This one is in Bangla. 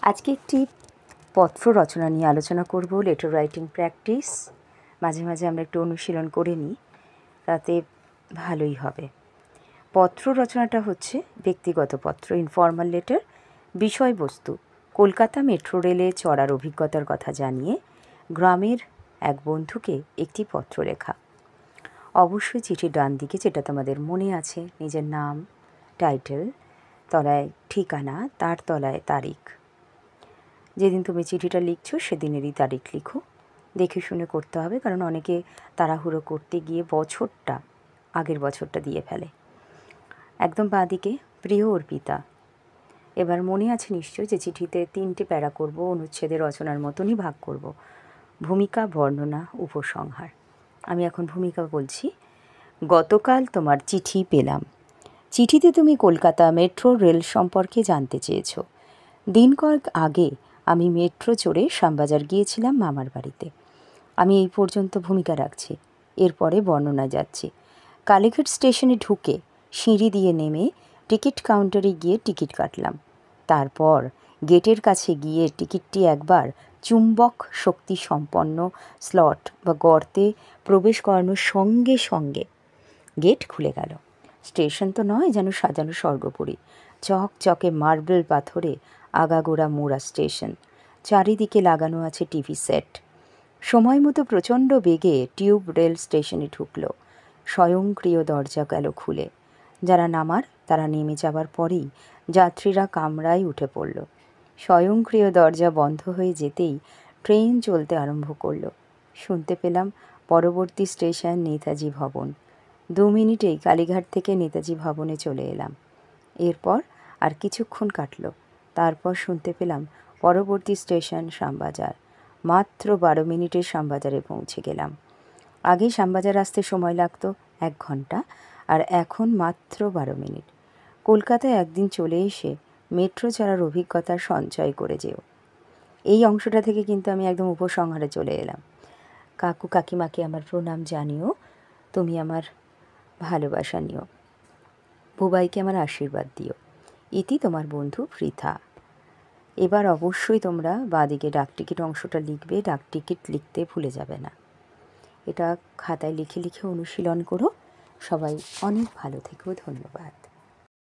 আজকে একটি পত্র রচনা নিয়ে আলোচনা করব। লেটার রাইটিং প্র্যাকটিস মাঝে মাঝে আমরা একটু অনুশীলন করে নিই, তাতে ভালোই হবে। পত্র রচনাটা হচ্ছে ব্যক্তিগত পত্র, ইনফর্মাল লেটার। বিষয়বস্তু কলকাতা মেট্রো রেলে চড়ার অভিজ্ঞতার কথা জানিয়ে গ্রামের এক বন্ধুকে একটি পত্র লেখা। অবশ্যই চিঠির ডান দিকে, যেটা তোমাদের মনে আছে, নিজের নাম, টাইটেল, তলায় ঠিকানা, তার তলায় তারিখ। যেদিন তুমি চিঠিটা লিখছো সেদিনেরই তারিখ লিখো, দেখে শুনে করতে হবে, কারণ অনেকে তাড়াহুড়ো করতে গিয়ে বছরটা, আগের বছরটা দিয়ে ফেলে। একদম বাঁ দিকে, প্রিয় অর্পিতা। এবার মনে আছে নিশ্চয় যে চিঠিতে 3টে প্যারা করব, অনুচ্ছেদের রচনার মতনই ভাগ করব। ভূমিকা, বর্ণনা, উপসংহার। আমি এখন ভূমিকা বলছি। গতকাল তোমার চিঠি পেলাম। চিঠিতে তুমি কলকাতা মেট্রো রেল সম্পর্কে জানতে চেয়েছো। দিন কয়েক আগে আমি মেট্রো চড়ে শ্যামবাজার গিয়েছিলাম মামার বাড়িতে। আমি এই পর্যন্ত ভূমিকা রাখছি, এরপরে বর্ণনা যাচ্ছি। কালীঘাট স্টেশনে ঢুকে সিঁড়ি দিয়ে নেমে টিকিট কাউন্টারে গিয়ে টিকিট কাটলাম। তারপর গেটের কাছে গিয়ে টিকিটটি একবার চুম্বক শক্তি সম্পন্ন স্লট বা গর্তে প্রবেশ করানোর সঙ্গে সঙ্গে গেট খুলে গেল। স্টেশন তো নয়, যেন সাজানো স্বর্গপুরী। চকচকে মার্বেল পাথরে আগাগোড়া মোড়া স্টেশন। চারিদিকে লাগানো আছে টিভি সেট। সময় মতো প্রচণ্ড বেগে টিউব রেল স্টেশনে ঢুকল। স্বয়ংক্রিয় দরজা গেল খুলে। যারা নামার তারা নেমে যাবার পরেই যাত্রীরা কামরায় উঠে পড়ল। স্বয়ংক্রিয় দরজা বন্ধ হয়ে যেতেই ট্রেন চলতে আরম্ভ করল। শুনতে পেলাম পরবর্তী স্টেশন নেতাজি ভবন। 2 মিনিটেই কালীঘাট থেকে নেতাজি ভবনে চলে এলাম। এরপর আর কিছুক্ষণ কাটল। তারপর শুনতে পেলাম পরবর্তী স্টেশন শ্যামবাজার। মাত্র 12 মিনিটে শ্যামবাজারে পৌঁছে গেলাম। আগে শ্যামবাজার আসতে সময় লাগতো 1 ঘন্টা, আর এখন মাত্র 12 মিনিট। কলকাতায় একদিন চলে এসে মেট্রো চড়ার অভিজ্ঞতা সঞ্চয় করে যেও। এই অংশটা থেকে কিন্তু আমি একদম উপসংহারে চলে এলাম। কাকু কাকিমাকে আমার প্রণাম জানিও, তুমি আমার ভালোবাসা নিও। বুবাইকে আমার আশীর্বাদ দিও। ইতি তোমার বন্ধু পৃথা। এবার অবশ্যই তোমরা বাঁদিকে ডাকটিকিট অংশটা লিখবে। ডাকটিকিট লিখতে ভুলে যাবে না। এটা খাতায় লিখে লিখে অনুশীলন করো। সবাই অনেক ভালো থেকো। ধন্যবাদ।